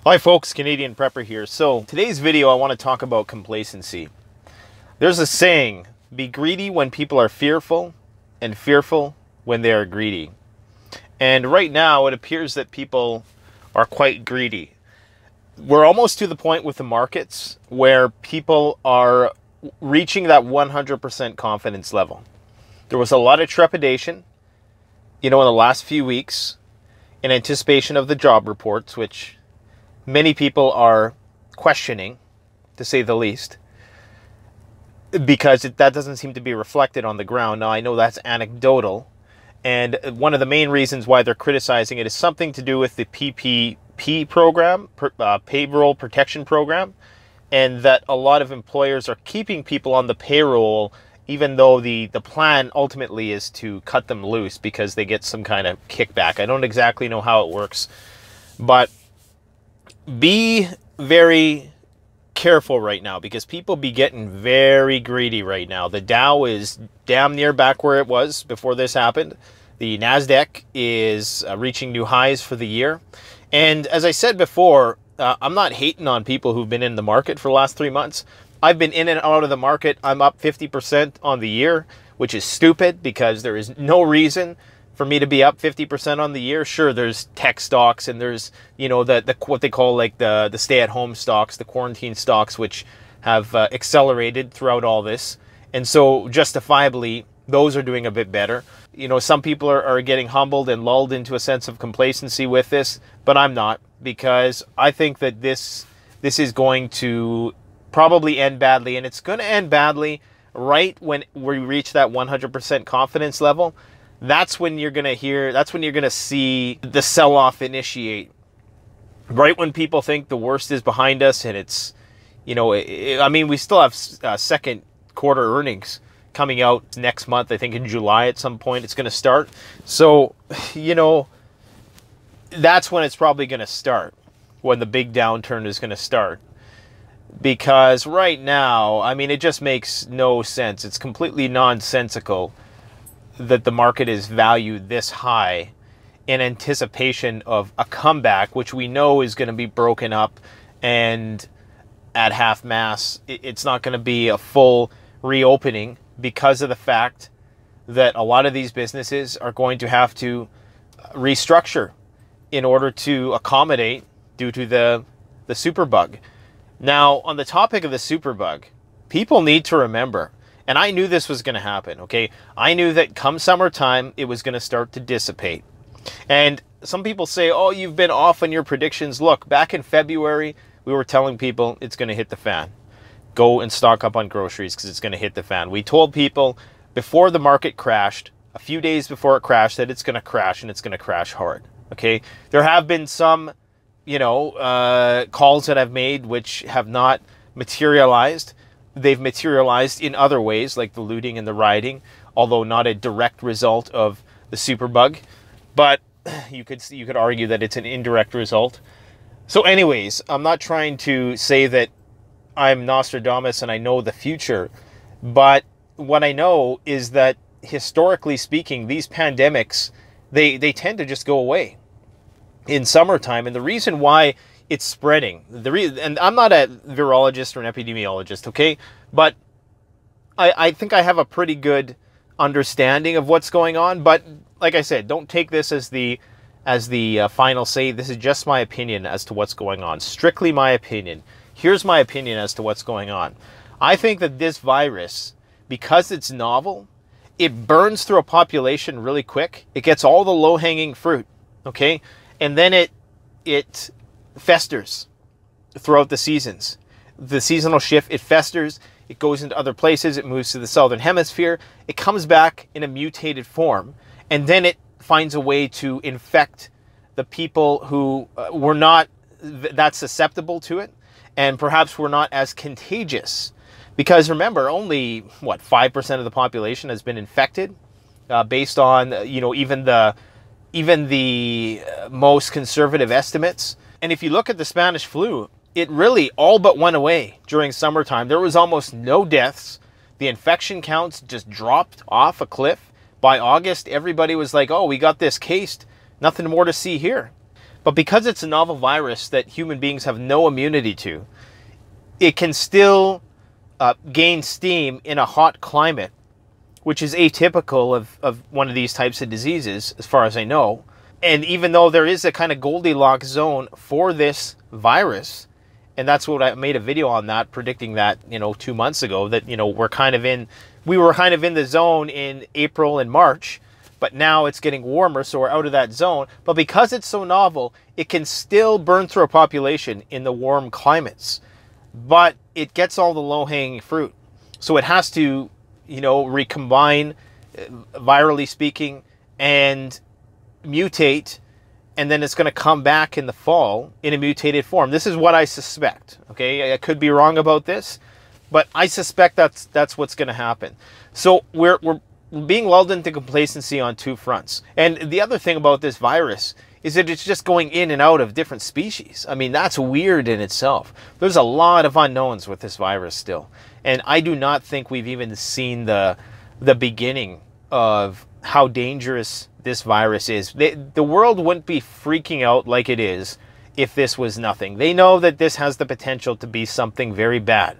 Hi folks, Canadian Prepper here. So today's video I want to talk about complacency. There's a saying, be greedy when people are fearful and fearful when they are greedy. And right now it appears that people are quite greedy. We're almost to the point with the markets where people are reaching that 100% confidence level. There was a lot of trepidation, in the last few weeks in anticipation of the job reports, which many people are questioning, to say the least, because that doesn't seem to be reflected on the ground. Now, I know that's anecdotal, and one of the main reasons why they're criticizing it is something to do with the PPP program, Payroll Protection Program, and that a lot of employers are keeping people on the payroll even though the plan ultimately is to cut them loose because they get some kind of kickback. I don't exactly know how it works, but be very careful right now because people be getting very greedy right now. The Dow is damn near back where it was before this happened. The NASDAQ is reaching new highs for the year. And as I said before, I'm not hating on people who've been in the market for the last 3 months. I've been in and out of the market. I'm up 50% on the year, which is stupid because there is no reason for me to be up 50% on the year. Sure, there's tech stocks and there's, the what they call like the stay-at-home stocks, the quarantine stocks, which have accelerated throughout all this. And so justifiably, those are doing a bit better. Some people are getting humbled and lulled into a sense of complacency with this, but I'm not, because I think that this is going to probably end badly, and it's going to end badly right when we reach that 100% confidence level. That's when you're going to see the sell-off initiate. Right when people think the worst is behind us, and it's, we still have second quarter earnings coming out next month. I think in July at some point it's going to start. So, that's when it's probably going to start, when the big downturn is going to start. Because right now, it just makes no sense. It's completely nonsensical that the market is valued this high in anticipation of a comeback, which we know is going to be broken up and at half mass. It's not going to be a full reopening because of the fact that a lot of these businesses are going to have to restructure in order to accommodate due to the Superbug. Now, on the topic of the Superbug, people need to remember, and I knew this was going to happen, okay? I knew that come summertime, it was going to start to dissipate. And some people say, oh, you've been off on your predictions. Look, back in February, we were telling people it's going to hit the fan. Go and stock up on groceries because it's going to hit the fan. We told people before the market crashed, a few days before it crashed, that it's going to crash and it's going to crash hard, okay? There have been some calls that I've made which have not materialized. They've materialized in other ways, like the looting and the rioting, although not a direct result of the Superbug. But you could argue that it's an indirect result. So anyways, I'm not trying to say that I'm Nostradamus and I know the future, but what I know is that historically speaking, these pandemics, they tend to just go away in summertime. And the reason why it's spreading, and I'm not a virologist or an epidemiologist, okay? But I think I have a pretty good understanding of what's going on. But like I said, don't take this as the final say. This is just my opinion as to what's going on. Strictly my opinion. Here's my opinion as to what's going on. I think that this virus, because it's novel, it burns through a population really quick. It gets all the low-hanging fruit, okay? And then it festers throughout the seasons. The seasonal shift, it festers, it goes into other places, it moves to the southern hemisphere, it comes back in a mutated form, and then it finds a way to infect the people who were not that susceptible to it, and perhaps were not as contagious. Because remember, only, 5% of the population has been infected, based on, even the most conservative estimates. And if you look at the Spanish flu, it really all but went away during summertime. There was almost no deaths. The infection counts just dropped off a cliff. By August, everybody was like, oh, we got this cased. Nothing more to see here. But because it's a novel virus that human beings have no immunity to, it can still gain steam in a hot climate, which is atypical of one of these types of diseases, as far as I know. And even though there is a kind of Goldilocks zone for this virus, and that's what I made a video on that, predicting that, 2 months ago, that, we were kind of in the zone in April and March, but now it's getting warmer, so we're out of that zone. But because it's so novel, it can still burn through a population in the warm climates, but it gets all the low-hanging fruit. So it has to, recombine, virally speaking, and mutate, and then it's going to come back in the fall in a mutated form. This is what I suspect. Okay, I could be wrong about this, but I suspect that's what's going to happen. So we're being lulled into complacency on two fronts. And the other thing about this virus is that it's just going in and out of different species. I mean, that's weird in itself. There's a lot of unknowns with this virus still, and I do not think we've even seen the beginning of how dangerous this virus is. The world wouldn't be freaking out like it is if this was nothing. They know that this has the potential to be something very bad.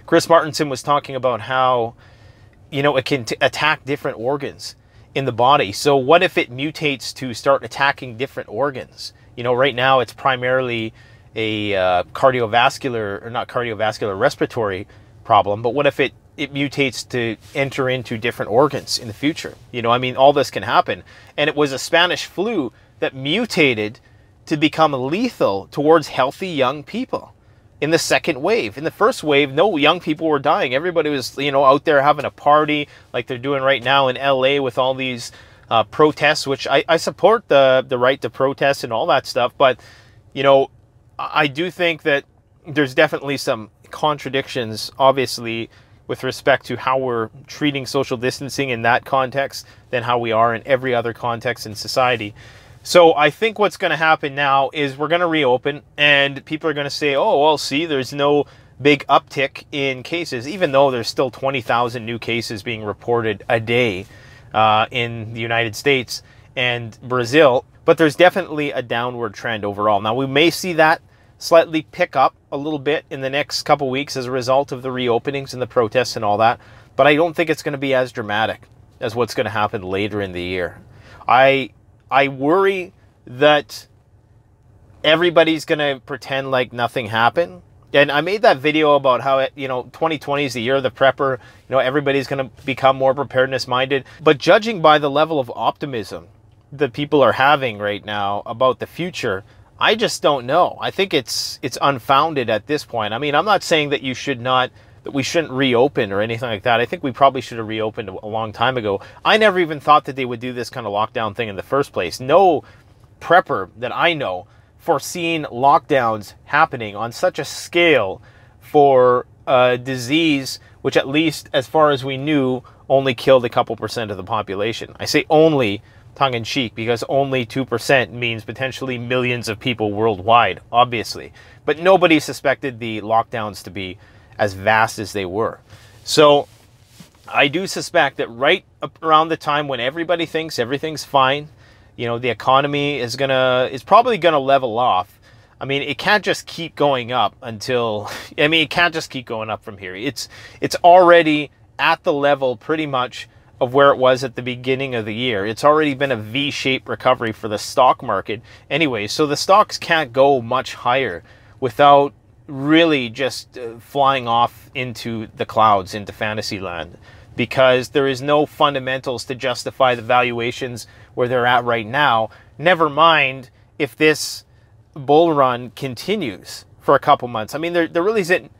Chris Martenson was talking about how, it can attack different organs in the body. So what if it mutates to start attacking different organs? Right now it's primarily a respiratory problem, but what if it mutates to enter into different organs in the future? All this can happen. And it was a Spanish flu that mutated to become lethal towards healthy young people in the second wave. In the first wave, no young people were dying. Everybody was, out there having a party like they're doing right now in LA with all these protests, which I support the right to protest and all that stuff. But, I do think that there's definitely some contradictions, obviously, with respect to how we're treating social distancing in that context than how we are in every other context in society. So I think what's going to happen now is we're going to reopen, and people are going to say, oh, well, see, there's no big uptick in cases, even though there's still 20,000 new cases being reported a day in the United States and Brazil. But there's definitely a downward trend overall. Now, we may see that slightly pick up a little bit in the next couple weeks as a result of the reopenings and the protests and all that. But I don't think it's going to be as dramatic as what's going to happen later in the year. I worry that everybody's going to pretend like nothing happened. And I made that video about how, 2020 is the year of the prepper. Everybody's going to become more preparedness minded. But judging by the level of optimism that people are having right now about the future, I just don't know. I think it's unfounded at this point. I'm not saying that we shouldn't reopen or anything like that. I think we probably should have reopened a long time ago. I never even thought that they would do this kind of lockdown thing in the first place. No prepper that I know foreseen lockdowns happening on such a scale for a disease which, at least as far as we knew, only killed a couple % of the population. I say only tongue-in-cheek because only 2% means potentially millions of people worldwide, obviously. But nobody suspected the lockdowns to be as vast as they were. So I do suspect that right around the time when everybody thinks everything's fine, the economy is probably gonna level off. It can't just keep going up until, it can't just keep going up from here. It's already at the level pretty much of where it was at the beginning of the year. It's already been a V-shaped recovery for the stock market anyway. So the stocks can't go much higher without really just flying off into the clouds, into fantasy land, because there is no fundamentals to justify the valuations where they're at right now. Never mind if this bull run continues for a couple months. There really isn't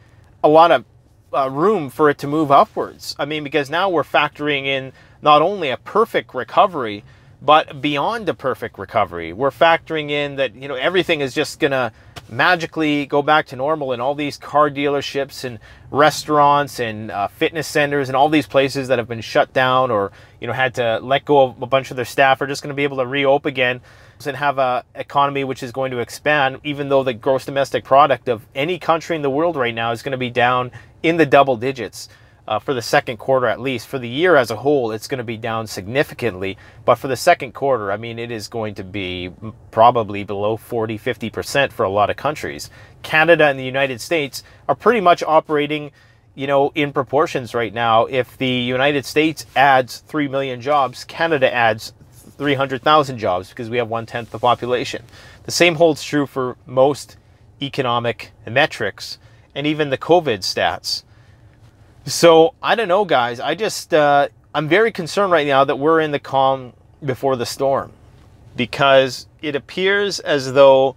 a lot of room for it to move upwards. Because now we're factoring in not only a perfect recovery, but beyond a perfect recovery. We're factoring in that, everything is just gonna magically go back to normal, and all these car dealerships and restaurants and fitness centers and all these places that have been shut down or, had to let go of a bunch of their staff are just going to be able to reopen again and have a economy which is going to expand, even though the gross domestic product of any country in the world right now is going to be down in the double digits. for the second quarter at least. For the year as a whole, it's going to be down significantly. But for the second quarter, I mean, it is going to be probably below 40, 50% for a lot of countries. Canada and the United States are pretty much operating, you know, in proportions right now. If the United States adds 3 million jobs, Canada adds 300,000 jobs because we have 1/10 the population. The same holds true for most economic metrics and even the COVID stats. So I don't know, guys. I'm very concerned right now that we're in the calm before the storm, because it appears as though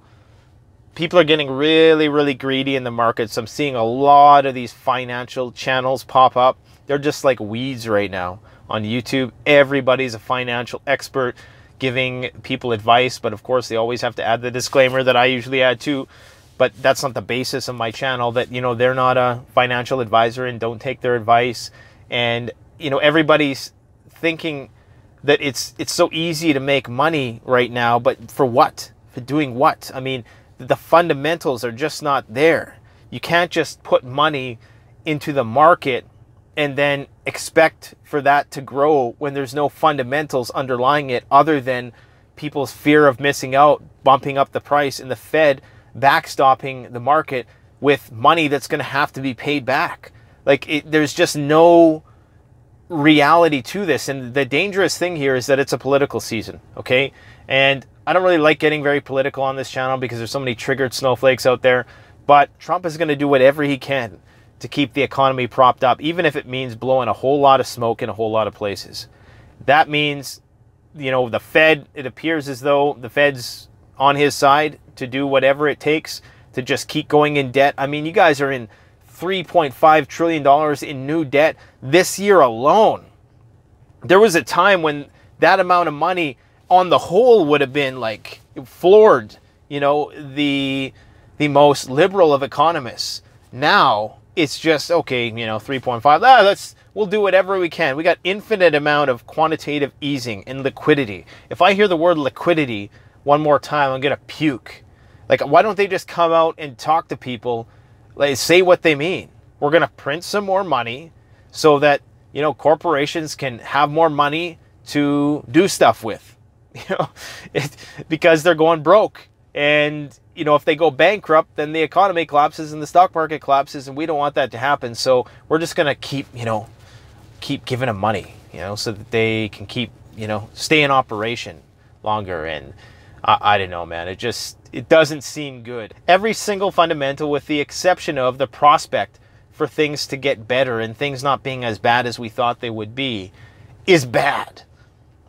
people are getting really, really greedy in the markets. I'm seeing a lot of these financial channels pop up. They're just like weeds right now on YouTube. Everybody's a financial expert giving people advice, but of course they always have to add the disclaimer that I usually add too. But that's not the basis of my channel, that, you know, they're not a financial advisor and don't take their advice. And, you know, everybody's thinking that it's so easy to make money right now, but for what? For doing what? I mean, the fundamentals are just not there. You can't just put money into the market and then expect for that to grow when there's no fundamentals underlying it other than people's fear of missing out, bumping up the price, and the Fed backstopping the market with money that's going to have to be paid back. Like, there's just no reality to this. And the dangerous thing here is that it's a political season, okay? And I don't really like getting very political on this channel because there's so many triggered snowflakes out there. But Trump is going to do whatever he can to keep the economy propped up, even if it means blowing a whole lot of smoke in a whole lot of places. That means, you know, the Fed, it appears as though the Fed's on his side to do whatever it takes to just keep going in debt. I mean, you guys are in $3.5 trillion in new debt this year alone. There was a time when that amount of money on the whole would have been like floored, you know, the most liberal of economists. Now it's just, okay, you know, 3.5, we'll do whatever we can. We got infinite amount of quantitative easing and liquidity. If I hear the word liquidity one more time, I'm gonna puke. Like, why don't they just come out and talk to people, like, say what they mean? We're gonna print some more money so that, you know, corporations can have more money to do stuff with, you know, because they're going broke. And, you know, if they go bankrupt, then the economy collapses and the stock market collapses, and we don't want that to happen. So we're just gonna keep giving them money, you know, so that they can keep, you know, stay in operation longer. And I don't know, man. It doesn't seem good. Every single fundamental, with the exception of the prospect for things to get better and things not being as bad as we thought they would be, is bad.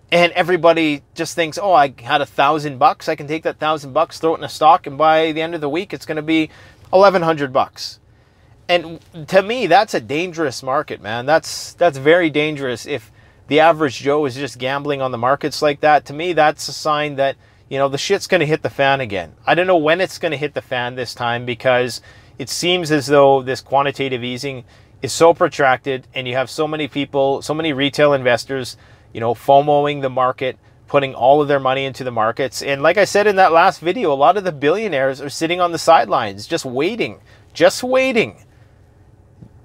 And everybody just thinks, oh, I had $1,000. I can take that $1,000, throw it in a stock, and by the end of the week, it's going to be $1,100. And to me, that's a dangerous market, man. That's very dangerous. If the average Joe is just gambling on the markets like that, to me, that's a sign that, you know, the shit's going to hit the fan again. I don't know when it's going to hit the fan this time, because it seems as though this quantitative easing is so protracted, and you have so many people, so many retail investors, you know, FOMOing the market, putting all of their money into the markets. And like I said in that last video, a lot of the billionaires are sitting on the sidelines, just waiting.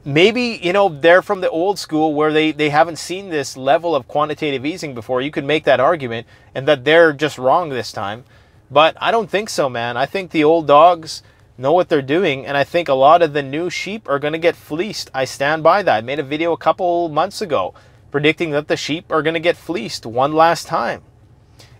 Maybe, you know, they're from the old school where they haven't seen this level of quantitative easing before. You could make that argument, and that they're just wrong this time. But I don't think so, man. I think the old dogs know what they're doing, and I think a lot of the new sheep are going to get fleeced. I stand by that. I made a video a couple months ago predicting that the sheep are going to get fleeced one last time.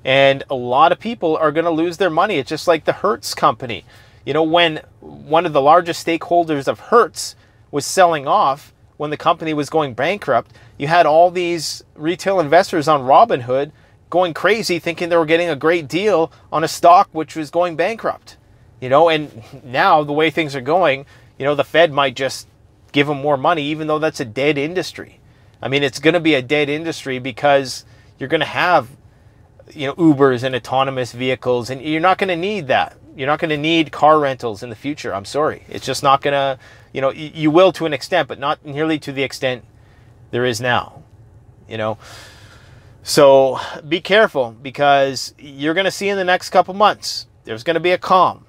And a lot of people are going to lose their money. It's just like the Hertz company. You know, when one of the largest stakeholders of Hertz was selling off, when the company was going bankrupt, you had all these retail investors on Robinhood going crazy, thinking they were getting a great deal on a stock which was going bankrupt. You know, and now the way things are going, you know, the Fed might just give them more money, even though that's a dead industry. I mean, it's going to be a dead industry because you're going to have, you know, Ubers and autonomous vehicles, and you're not going to need that. You're not going to need car rentals in the future. I'm sorry. It's just not going to, you know, you will to an extent, but not nearly to the extent there is now, you know. So be careful, because you're going to see in the next couple months, there's going to be a calm.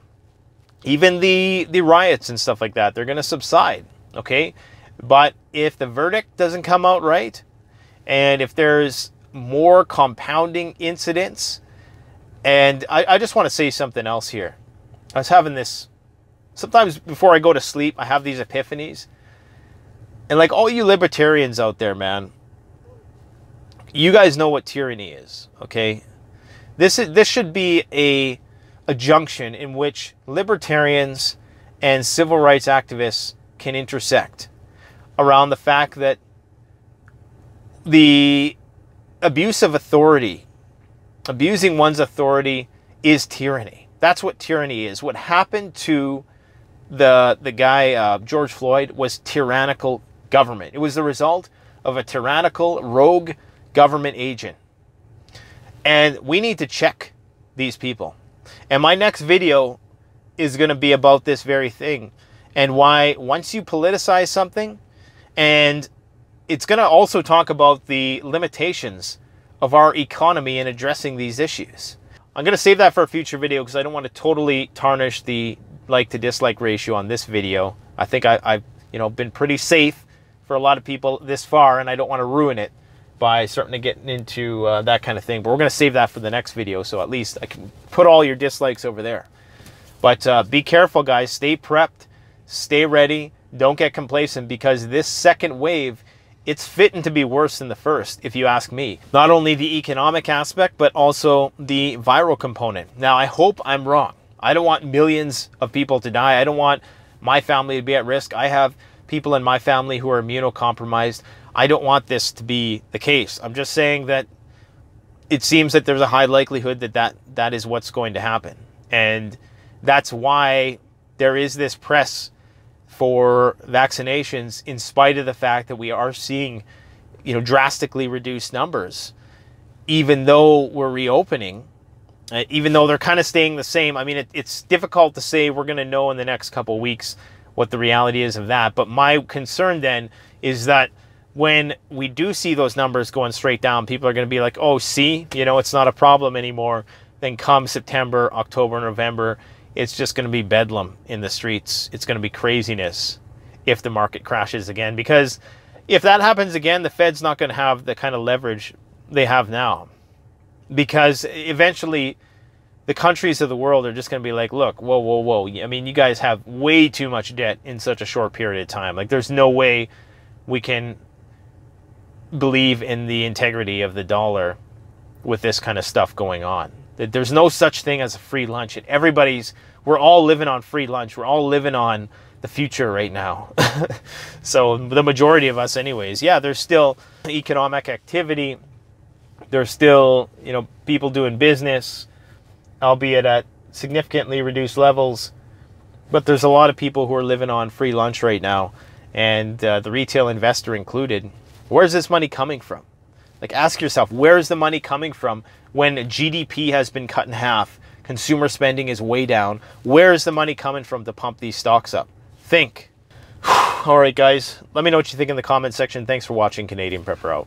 Even the riots and stuff like that, they're going to subside, okay? But if the verdict doesn't come out right, and if there's more compounding incidents, and I just want to say something else here. I was having this, sometimes before I go to sleep, I have these epiphanies. And like all you libertarians out there, man, you guys know what tyranny is, okay? This should be a junction in which libertarians and civil rights activists can intersect around the fact that the abuse of authority, abusing one's authority, is tyranny. That's what tyranny is. What happened to the guy, George Floyd, was tyrannical government. It was the result of a tyrannical, rogue government agent. And we need to check these people. And my next video is going to be about this very thing, and why once you politicize something, and it's going to also talk about the limitations of our economy in addressing these issues. I'm going to save that for a future video because I don't want to totally tarnish the like to dislike ratio on this video. I think I've been pretty safe for a lot of people this far, and I don't want to ruin it by starting to get into that kind of thing. But we're going to save that for the next video, so at least I can put all your dislikes over there. But be careful, guys. Stay prepped. Stay ready. Don't get complacent, because this second wave, it's fitting to be worse than the first, if you ask me. Not only the economic aspect, but also the viral component. Now, I hope I'm wrong. I don't want millions of people to die. I don't want my family to be at risk. I have people in my family who are immunocompromised. I don't want this to be the case. I'm just saying that it seems that there's a high likelihood that is what's going to happen. And that's why there is this press for vaccinations, in spite of the fact that we are seeing, drastically reduced numbers, even though we're reopening, even though they're kind of staying the same. I mean, it's difficult to say. We're going to know in the next couple of weeks what the reality is of that. But my concern then is that when we do see those numbers going straight down, people are going to be like, oh, see, it's not a problem anymore. Then come September, October, November, it's just going to be bedlam in the streets. It's going to be craziness if the market crashes again. Because if that happens again, the Fed's not going to have the kind of leverage they have now. Because eventually the countries of the world are just going to be like, look, whoa, whoa, whoa. I mean, you guys have way too much debt in such a short period of time. Like, there's no way we can believe in the integrity of the dollar with this kind of stuff going on. There's no such thing as a free lunch. And we're all living on free lunch. We're all living on the future right now. So the majority of us anyways, yeah, there's still economic activity. There's still, people doing business, albeit at significantly reduced levels. But there's a lot of people who are living on free lunch right now, and the retail investor included. Where's this money coming from? Like, ask yourself, where is the money coming from when GDP has been cut in half, consumer spending is way down? Where is the money coming from to pump these stocks up? Think. All right, guys, let me know what you think in the comment section. Thanks for watching. Canadian Prepper out.